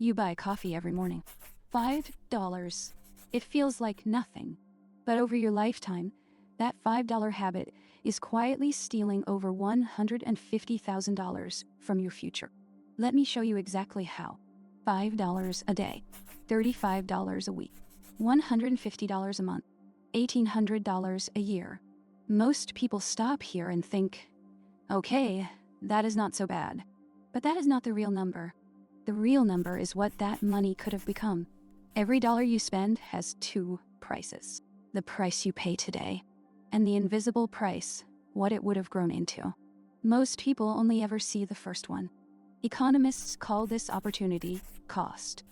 You buy coffee every morning. $5. It feels like nothing. But over your lifetime, that $5 habit is quietly stealing over $150,000 from your future. Let me show you exactly how. $5 a day, $35 a week, $150 a month, $1,800 a year. Most people stop here and think, okay, that is not so bad. But that is not the real number. The real number is what that money could have become. Every dollar you spend has two prices. The price you pay today, and the invisible price, what it would have grown into. Most people only ever see the first one. Economists call this opportunity cost.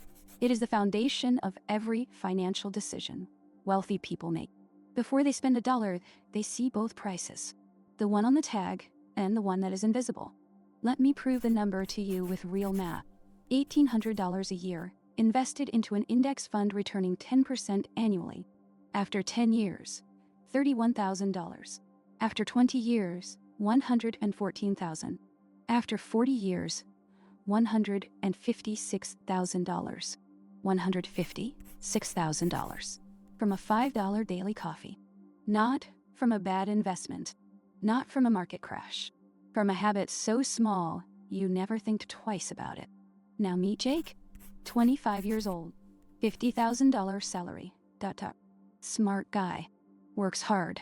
It is the foundation of every financial decision wealthy people make. Before they spend a dollar, they see both prices, the one on the tag and the one that is invisible. Let me prove the number to you with real math. $1,800 a year, invested into an index fund returning 10% annually. After 10 years, $31,000. After 20 years, $114,000. After 40 years, $156,000. $156,000. From a $5 daily coffee. Not from a bad investment. Not from a market crash. From a habit so small, you never think twice about it. Now meet Jake, 25 years old, $50,000 salary. Smart guy. Works hard.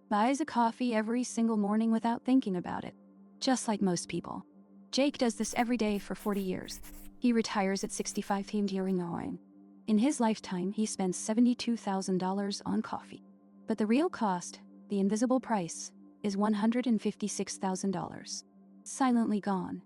Buys a coffee every single morning without thinking about it. Just like most people. Jake does this every day for 40 years. He retires at 65 during a In his lifetime, he spends $72,000 on coffee. But the real cost, the invisible price, is $156,000. Silently gone.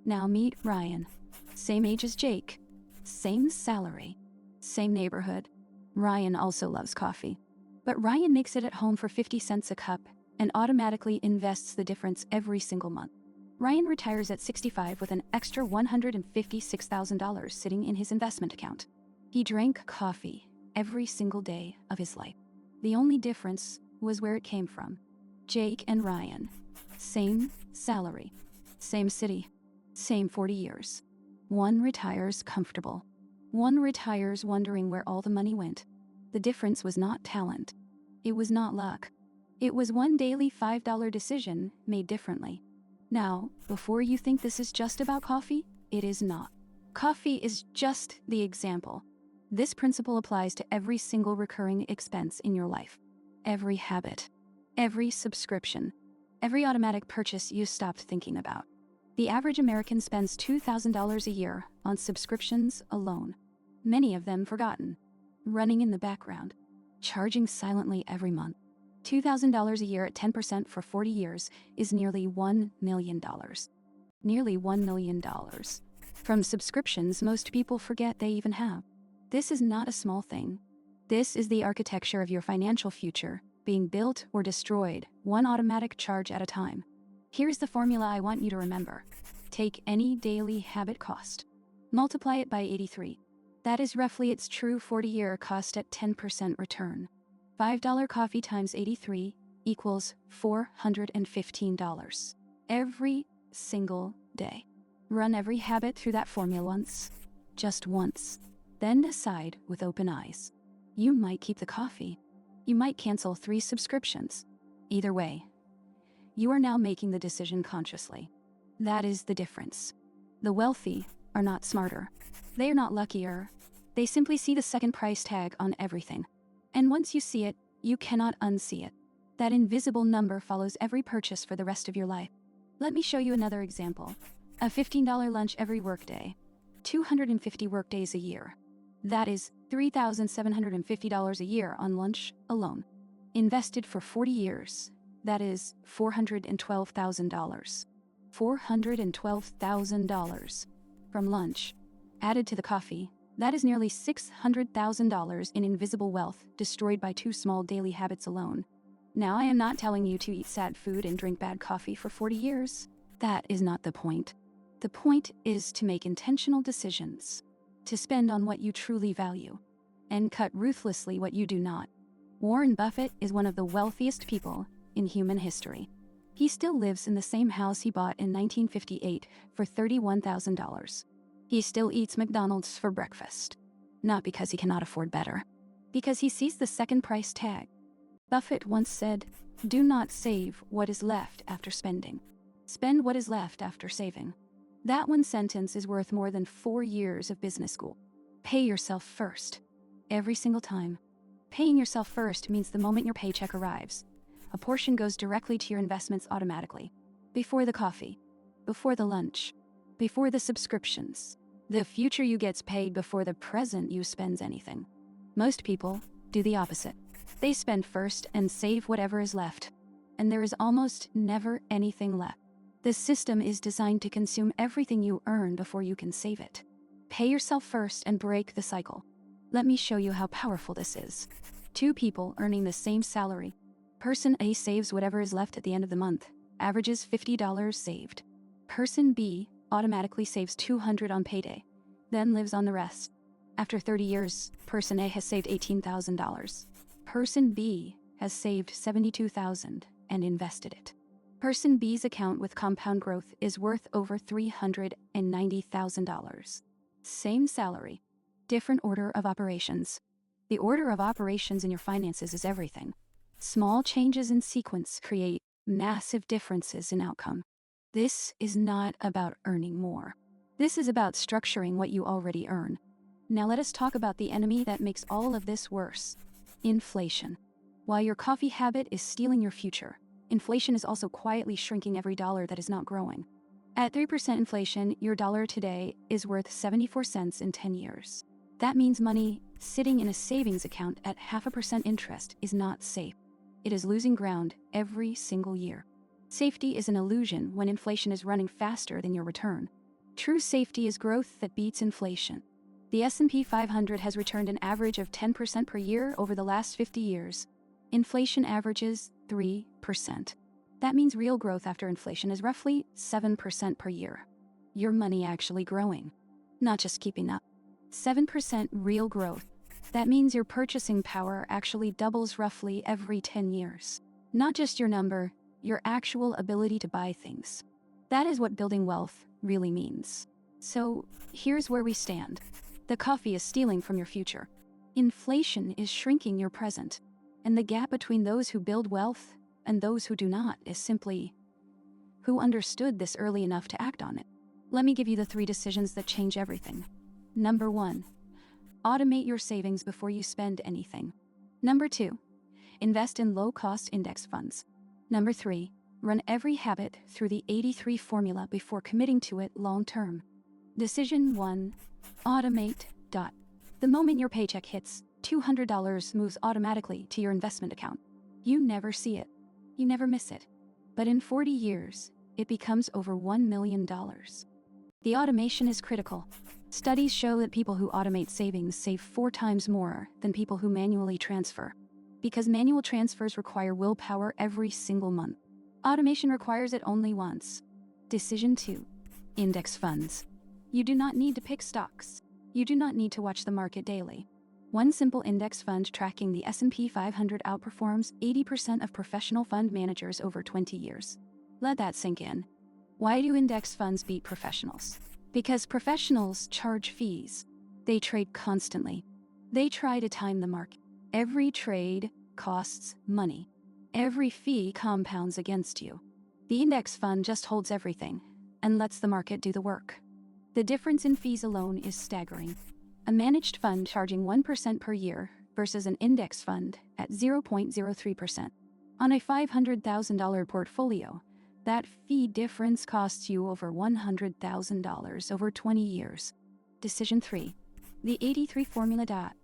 Now meet Ryan. Same age as Jake. Same salary. Same neighborhood. Ryan also loves coffee. But Ryan makes it at home for 50 cents a cup and automatically invests the difference every single month. Ryan retires at 65 with an extra $156,000 sitting in his investment account. He drank coffee every single day of his life. The only difference was where it came from. Jake and Ryan. Same salary. Same city. Same 40 years. One retires comfortable. One retires wondering where all the money went. The difference was not talent. It was not luck. It was one daily $5 decision made differently. Now, before you think this is just about coffee, it is not. Coffee is just the example. This principle applies to every single recurring expense in your life. Every habit. Every subscription. Every automatic purchase you stopped thinking about. The average American spends $2,000 a year on subscriptions alone. Many of them forgotten. Running in the background. Charging silently every month. $2,000 a year at 10% for 40 years is nearly $1 million. Nearly $1 million. From subscriptions most people forget they even have. This is not a small thing. This is the architecture of your financial future, being built or destroyed, one automatic charge at a time. Here's the formula I want you to remember. Take any daily habit cost. Multiply it by 83. That is roughly its true 40-year cost at 10% return. $5 coffee times 83 equals $415. Every single day. Run every habit through that formula once. Just once. Then decide with open eyes. You might keep the coffee. You might cancel 3 subscriptions. Either way, you are now making the decision consciously. That is the difference. The wealthy are not smarter. They are not luckier. They simply see the second price tag on everything. And once you see it, you cannot unsee it. That invisible number follows every purchase for the rest of your life. Let me show you another example. A $15 lunch every workday. 250 workdays a year. That is $3,750 a year on lunch alone. Invested for 40 years. That is $412,000. $412,000 from lunch. Added to the coffee, that is nearly $600,000 in invisible wealth destroyed by 2 small daily habits alone. Now, I am not telling you to eat sad food and drink bad coffee for 40 years. That is not the point. The point is to make intentional decisions, to spend on what you truly value, and cut ruthlessly what you do not. Warren Buffett is one of the wealthiest people in human history. He still lives in the same house he bought in 1958 for $31,000. He still eats McDonald's for breakfast. Not because he cannot afford better. Because he sees the second price tag. Buffett once said, "Do not save what is left after spending. Spend what is left after saving." That one sentence is worth more than 4 years of business school. Pay yourself first. Every single time. Paying yourself first means the moment your paycheck arrives, a portion goes directly to your investments automatically. Before the coffee. Before the lunch. Before the subscriptions. The future you gets paid before the present you spends anything. Most people do the opposite. They spend first and save whatever is left. And there is almost never anything left. The system is designed to consume everything you earn before you can save it. Pay yourself first and break the cycle. Let me show you how powerful this is. 2 people earning the same salary. Person A saves whatever is left at the end of the month, averages $50 saved. Person B automatically saves $200 on payday, then lives on the rest. After 30 years, Person A has saved $18,000. Person B has saved $72,000 and invested it. Person B's account with compound growth is worth over $390,000. Same salary, different order of operations. The order of operations in your finances is everything. Small changes in sequence create massive differences in outcome. This is not about earning more. This is about structuring what you already earn. Now let us talk about the enemy that makes all of this worse. Inflation. While your coffee habit is stealing your future, inflation is also quietly shrinking every dollar that is not growing. At 3% inflation, your dollar today is worth 74 cents in 10 years. That means money sitting in a savings account at 0.5% interest is not safe. It is losing ground every single year. Safety is an illusion when inflation is running faster than your return. True safety is growth that beats inflation. The S&P 500 has returned an average of 10% per year over the last 50 years. Inflation averages 3%. That means real growth after inflation is roughly 7% per year. Your money actually growing, not just keeping up. 7% real growth. That means your purchasing power actually doubles roughly every 10 years. Not just your number, your actual ability to buy things. That is what building wealth really means. So, here's where we stand. The coffee is stealing from your future. Inflation is shrinking your present. And the gap between those who build wealth and those who do not is simply who understood this early enough to act on it. Let me give you the 3 decisions that change everything. Number 1, automate your savings before you spend anything. Number 2, invest in low-cost index funds. Number 3, run every habit through the 83 formula before committing to it long-term. Decision 1, automate. The moment your paycheck hits, $200 moves automatically to your investment account. You never see it. You never miss it. But in 40 years, it becomes over $1 million. The automation is critical. Studies show that people who automate savings save 4 times more than people who manually transfer. Because manual transfers require willpower every single month. Automation requires it only once. Decision 2, index funds. You do not need to pick stocks. You do not need to watch the market daily. One simple index fund tracking the S&P 500 outperforms 80% of professional fund managers over 20 years. Let that sink in. Why do index funds beat professionals? Because professionals charge fees. They trade constantly. They try to time the market. Every trade costs money. Every fee compounds against you. The index fund just holds everything and lets the market do the work. The difference in fees alone is staggering. A managed fund charging 1% per year versus an index fund at 0.03%. On a $500,000 portfolio, that fee difference costs you over $100,000 over 20 years. Decision 3. The 83 formula.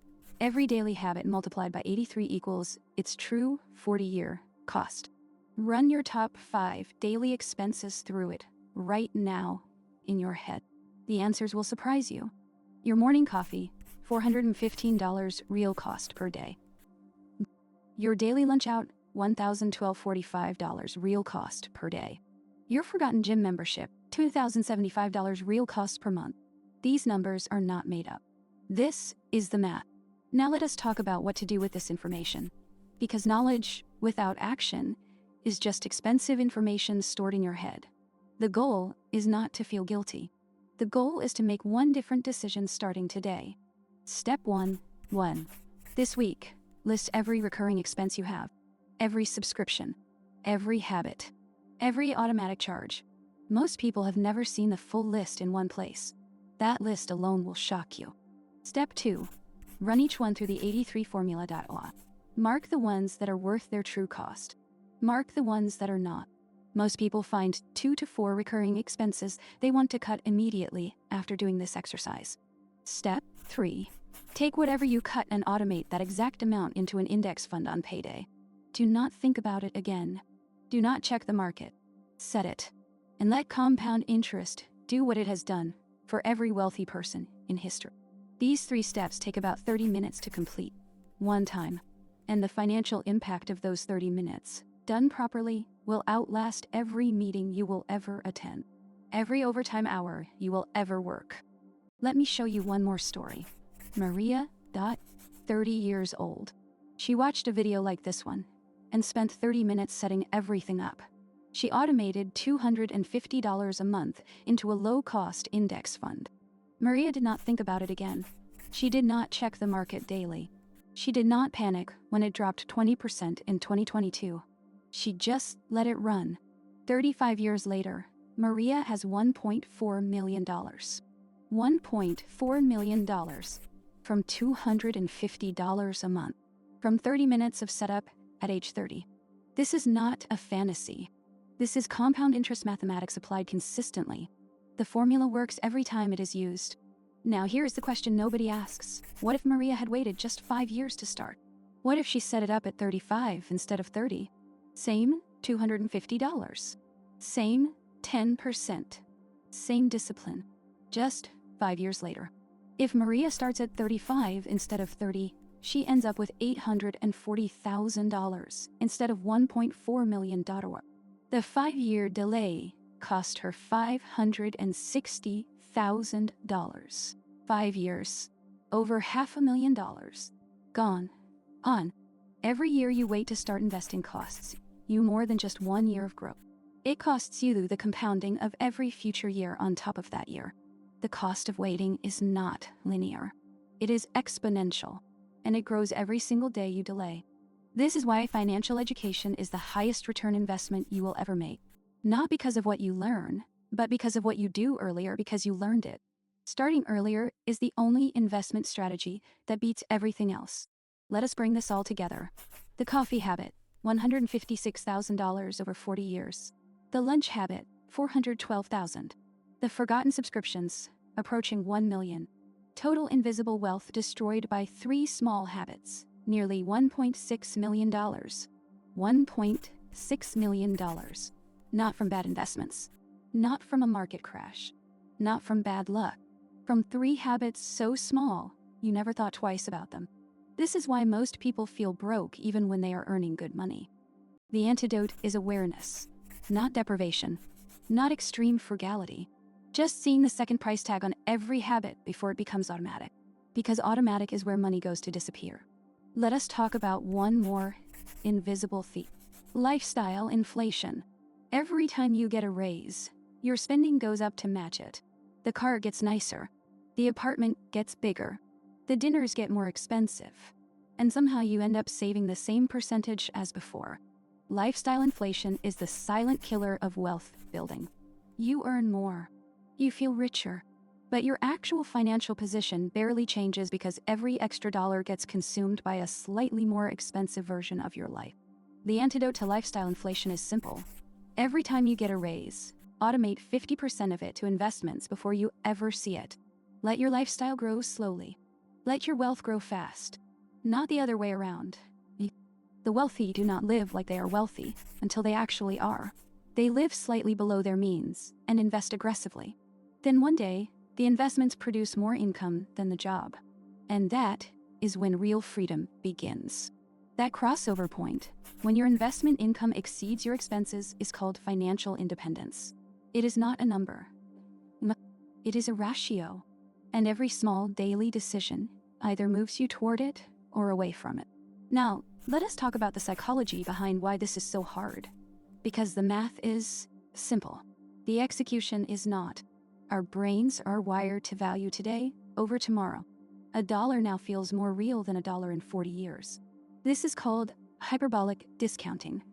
Every daily habit multiplied by 83 equals its true 40-year cost. Run your top 5 daily expenses through it right now in your head. The answers will surprise you. Your morning coffee, $415 real cost per day. Your daily lunch out, $1,245 real cost per day. Your forgotten gym membership, $2,075 real cost per month. These numbers are not made up. This is the math. Now let us talk about what to do with this information. Because knowledge without action is just expensive information stored in your head. The goal is not to feel guilty. The goal is to make one different decision starting today. Step 1. 1. This week, list every recurring expense you have. Every subscription. Every habit. Every automatic charge. Most people have never seen the full list in one place. That list alone will shock you. Step 2. Run each one through the 83 formula. Mark the ones that are worth their true cost. Mark the ones that are not. Most people find 2 to 4 recurring expenses they want to cut immediately after doing this exercise. Step 3. Take whatever you cut and automate that exact amount into an index fund on payday. Do not think about it again. Do not check the market. Set it. And let compound interest do what it has done for every wealthy person in history. These 3 steps take about 30 minutes to complete, one time. And the financial impact of those 30 minutes, done properly, will outlast every meeting you will ever attend, every overtime hour you will ever work. Let me show you one more story. Maria, 30 years old. She watched a video like this one and spent 30 minutes setting everything up. She automated $250 a month into a low-cost index fund. Maria did not think about it again. She did not check the market daily. She did not panic when it dropped 20% in 2022. She just let it run. 35 years later, Maria has $1.4 million. $1.4 million from $250 a month. From 30 minutes of setup at age 30. This is not a fantasy. This is compound interest mathematics applied consistently. The formula works every time it is used. Now here's the question nobody asks. What if Maria had waited just 5 years to start? What if she set it up at 35 instead of 30? Same $250. Same 10%. Same discipline. Just 5 years later. If Maria starts at 35 instead of 30, she ends up with $840,000 instead of $1.4 million. The 5-year delay cost her $560,000. 5 years. Over $500,000. Gone. On. Every year you wait to start investing costs you more than just 1 year of growth. It costs you the compounding of every future year on top of that year. The cost of waiting is not linear. It is exponential, and it grows every single day you delay. This is why financial education is the highest return investment you will ever make. Not because of what you learn, but because of what you do earlier because you learned it. Starting earlier is the only investment strategy that beats everything else. Let us bring this all together. The coffee habit, $156,000 over 40 years. The lunch habit, $412,000. The forgotten subscriptions, approaching 1 million. Total invisible wealth destroyed by 3 small habits, nearly $1.6 million. $1.6 million. Not from bad investments. Not from a market crash. Not from bad luck. From 3 habits so small, you never thought twice about them. This is why most people feel broke even when they are earning good money. The antidote is awareness, not deprivation, not extreme frugality. Just seeing the second price tag on every habit before it becomes automatic. Because automatic is where money goes to disappear. Let us talk about one more invisible thief. Lifestyle inflation. Every time you get a raise, your spending goes up to match it. The car gets nicer. The apartment gets bigger. The dinners get more expensive. And somehow you end up saving the same percentage as before. Lifestyle inflation is the silent killer of wealth building. You earn more. You feel richer. But your actual financial position barely changes because every extra dollar gets consumed by a slightly more expensive version of your life. The antidote to lifestyle inflation is simple. Every time you get a raise, automate 50% of it to investments before you ever see it. Let your lifestyle grow slowly. Let your wealth grow fast. Not the other way around. The wealthy do not live like they are wealthy until they actually are. They live slightly below their means and invest aggressively. Then one day, the investments produce more income than the job. And that is when real freedom begins. That crossover point, when your investment income exceeds your expenses, is called financial independence. It is not a number. It is a ratio. And every small daily decision either moves you toward it or away from it. Now, let us talk about the psychology behind why this is so hard. Because the math is simple. The execution is not. Our brains are wired to value today over tomorrow. A dollar now feels more real than a dollar in 40 years. This is called hyperbolic discounting.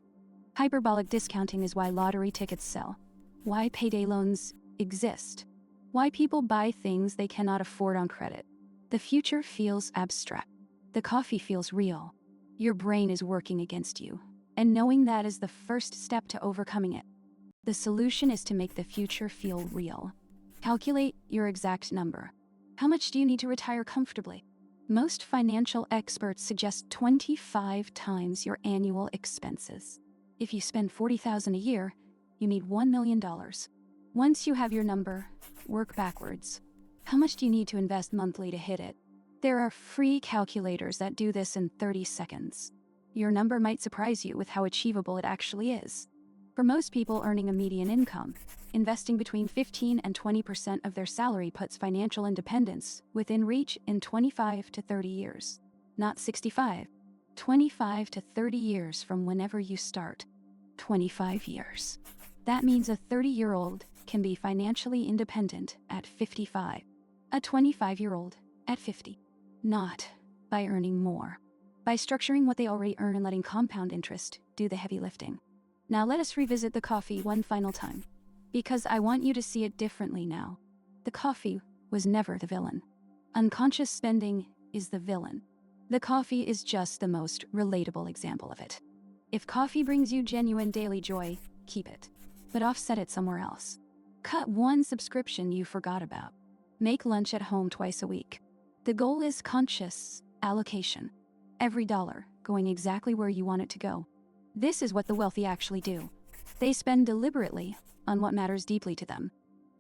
Hyperbolic discounting is why lottery tickets sell, why payday loans exist, why people buy things they cannot afford on credit. The future feels abstract. The coffee feels real. Your brain is working against you, and knowing that is the first step to overcoming it. The solution is to make the future feel real. Calculate your exact number. How much do you need to retire comfortably? Most financial experts suggest 25 times your annual expenses. If you spend $40,000 a year, you need $1 million. Once you have your number, work backwards. How much do you need to invest monthly to hit it? There are free calculators that do this in 30 seconds. Your number might surprise you with how achievable it actually is. For most people earning a median income, investing between 15 and 20% of their salary puts financial independence within reach in 25 to 30 years. Not 65. 25 to 30 years from whenever you start. 25 years. That means a 30-year-old can be financially independent at 55. A 25-year-old at 50. Not by earning more. By structuring what they already earn and letting compound interest do the heavy lifting. Now let us revisit the coffee one final time, because I want you to see it differently now. The coffee was never the villain. Unconscious spending is the villain. The coffee is just the most relatable example of it. If coffee brings you genuine daily joy, keep it, but offset it somewhere else. Cut one subscription you forgot about. Make lunch at home twice a week. The goal is conscious allocation. Every dollar going exactly where you want it to go. This is what the wealthy actually do. They spend deliberately on what matters deeply to them,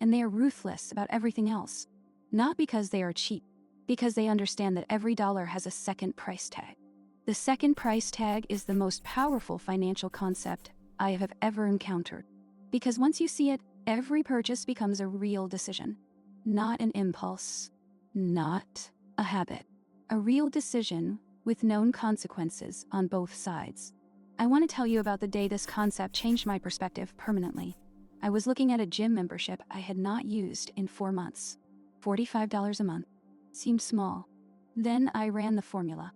and they are ruthless about everything else. Not because they are cheap, because they understand that every dollar has a second price tag. The second price tag is the most powerful financial concept I have ever encountered. Because once you see it, every purchase becomes a real decision. Not an impulse, not a habit. A real decision with known consequences on both sides. I want to tell you about the day this concept changed my perspective permanently. I was looking at a gym membership I had not used in 4 months. $45 a month. Seemed small. Then I ran the formula.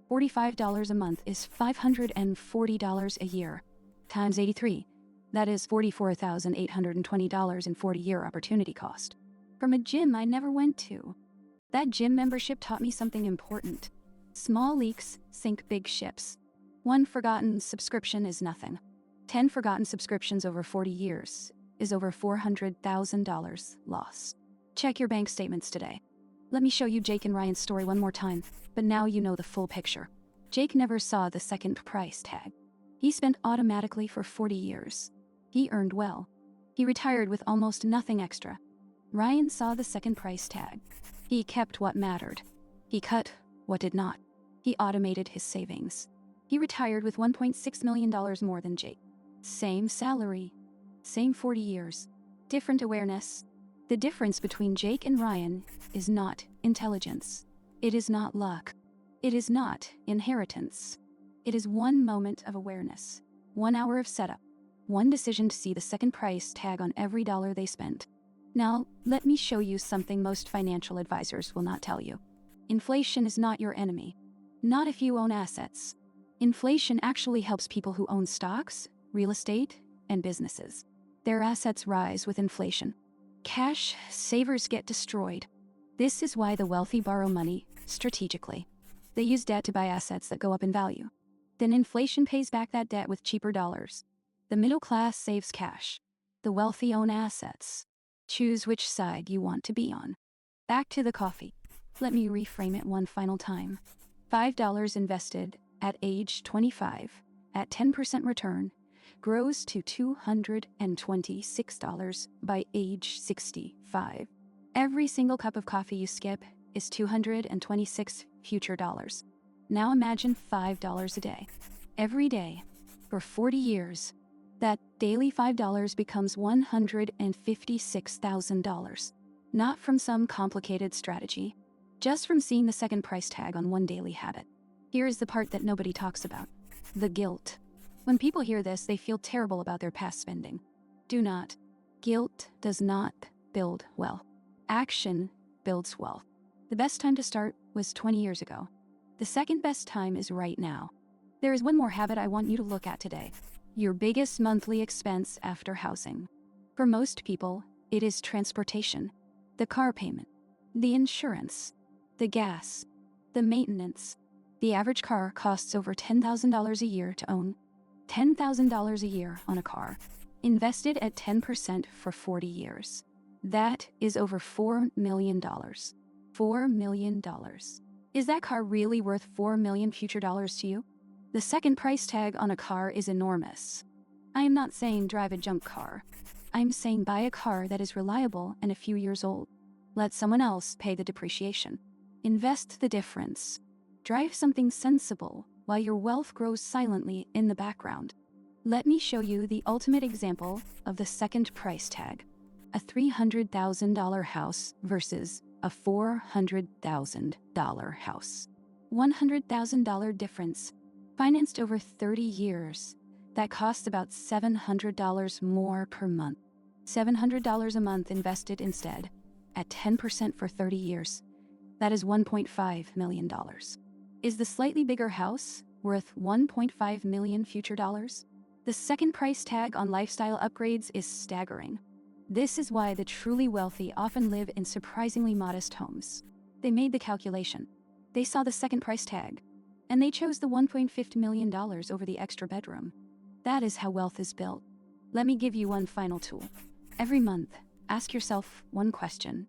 $45 a month is $540 a year. Times 83. That is $44,820 in 40-year opportunity cost. From a gym I never went to. That gym membership taught me something important. Small leaks sink big ships. One forgotten subscription is nothing. 10 forgotten subscriptions over 40 years is over $400,000 lost. Check your bank statements today. Let me show you Jake and Ryan's story one more time, but now you know the full picture. Jake never saw the second price tag. He spent automatically for 40 years. He earned well. He retired with almost nothing extra. Ryan saw the second price tag. He kept what mattered. He cut what did not. He automated his savings. He retired with $1.6 million more than Jake. Same salary, same 40 years, different awareness. The difference between Jake and Ryan is not intelligence. It is not luck. It is not inheritance. It is one moment of awareness, 1 hour of setup, one decision to see the second price tag on every dollar they spent. Now, let me show you something most financial advisors will not tell you. Inflation is not your enemy. Not if you own assets. Inflation actually helps people who own stocks, real estate, and businesses. Their assets rise with inflation. Cash savers get destroyed. This is why the wealthy borrow money strategically. They use debt to buy assets that go up in value. Then inflation pays back that debt with cheaper dollars. The middle class saves cash. The wealthy own assets. Choose which side you want to be on. Back to the coffee. Let me reframe it one final time. $5 invested at age 25 at 10% return grows to $226 by age 65. Every single cup of coffee you skip is 226 future dollars. Now imagine $5 a day. Every day, for 40 years, that daily $5 becomes $156,000. Not from some complicated strategy, just from seeing the second price tag on one daily habit. Here is the part that nobody talks about. The guilt. When people hear this, they feel terrible about their past spending. Do not. Guilt does not build wealth. Action builds wealth. The best time to start was 20 years ago. The second best time is right now. There is one more habit I want you to look at today. Your biggest monthly expense after housing. For most people, it is transportation, the car payment, the insurance, the gas, the maintenance. The average car costs over $10,000 a year to own. $10,000 a year on a car, invested at 10% for 40 years. That is over $4 million. $4 million. Is that car really worth $4 million future dollars to you? The second price tag on a car is enormous. I am not saying drive a junk car. I'm saying buy a car that is reliable and a few years old. Let someone else pay the depreciation. Invest the difference. Drive something sensible while your wealth grows silently in the background. Let me show you the ultimate example of the second price tag. A $300,000 house versus a $400,000 house. $100,000 difference. Financed over 30 years. That costs about $700 more per month. $700 a month invested instead, at 10% for 30 years. That is $1.5 million. Is the slightly bigger house worth $1.5 million future dollars? The second price tag on lifestyle upgrades is staggering. This is why the truly wealthy often live in surprisingly modest homes. They made the calculation. They saw the second price tag, and they chose the $1.5 million over the extra bedroom. That is how wealth is built. Let me give you one final tool. Every month, ask yourself one question.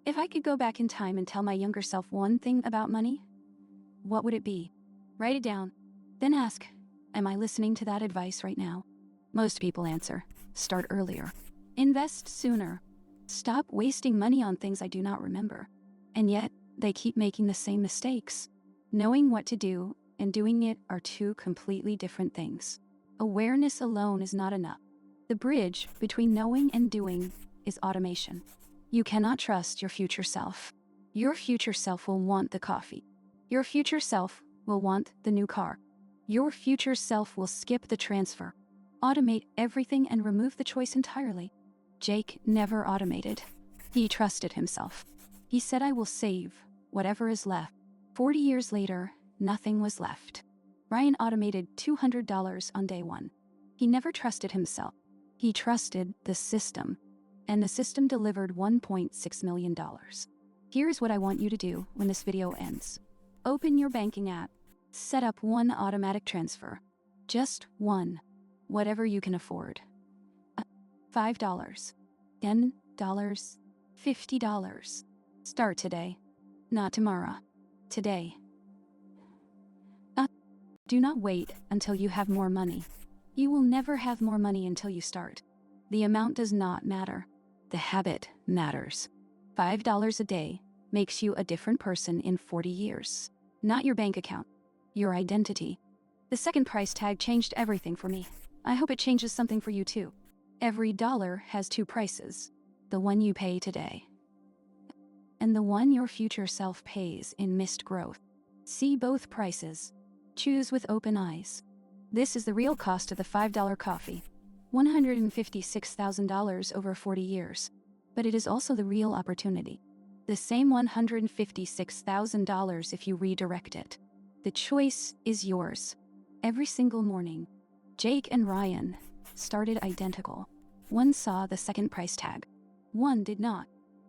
If I could go back in time and tell my younger self one thing about money, what would it be? Write it down. Then ask, am I listening to that advice right now? Most people answer, start earlier. Invest sooner. Stop wasting money on things I do not remember. And yet, they keep making the same mistakes. Knowing what to do and doing it are two completely different things. Awareness alone is not enough. The bridge between knowing and doing is automation. You cannot trust your future self. Your future self will want the coffee. Your future self will want the new car. Your future self will skip the transfer. Automate everything and remove the choice entirely. Jake never automated. He trusted himself. He said, I will save whatever is left. 40 years later, nothing was left. Ryan automated $200 on day one. He never trusted himself. He trusted the system. And the system delivered $1.6 million. Here's what I want you to do when this video ends. Open your banking app. Set up one automatic transfer. Just one. Whatever you can afford. $5, $10, $50. Start today. Not tomorrow. Today. Do not wait until you have more money. You will never have more money until you start. The amount does not matter. The habit matters. $5 a day makes you a different person in 40 years. Not your bank account. Your identity. The second price tag changed everything for me. I hope it changes something for you too. Every dollar has two prices. The one you pay today. And the one your future self pays in missed growth. See both prices. Choose with open eyes. This is the real cost of the $5 coffee. $156,000 over 40 years. But it is also the real opportunity. The same $156,000 if you redirect it. The choice is yours. Every single morning, Jake and Ryan started identical. One saw the second price tag. One did not.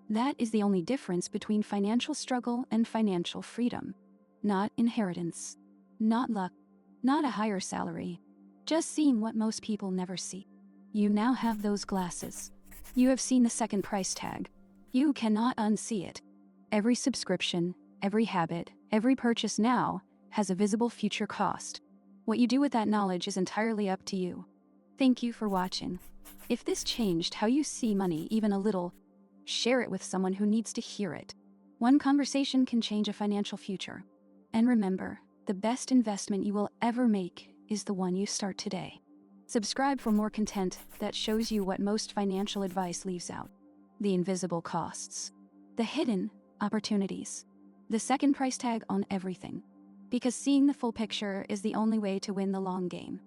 That is the only difference between financial struggle and financial freedom. Not inheritance. Not luck. Not a higher salary. Just seeing what most people never see. You now have those glasses. You have seen the second price tag. You cannot unsee it. Every subscription, every habit, every purchase now has a visible future cost. What you do with that knowledge is entirely up to you. Thank you for watching. If this changed how you see money even a little, share it with someone who needs to hear it. One conversation can change a financial future. And remember, the best investment you will ever make is the one you start today. Subscribe for more content that shows you what most financial advice leaves out. The invisible costs. The hidden opportunities. The second price tag on everything. Because seeing the full picture is the only way to win the long game.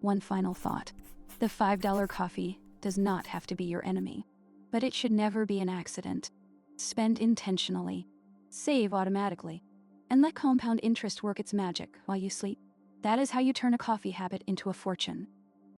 One final thought. The $5 coffee does not have to be your enemy. But it should never be an accident. Spend intentionally. Save automatically. And let compound interest work its magic while you sleep. That is how you turn a coffee habit into a fortune.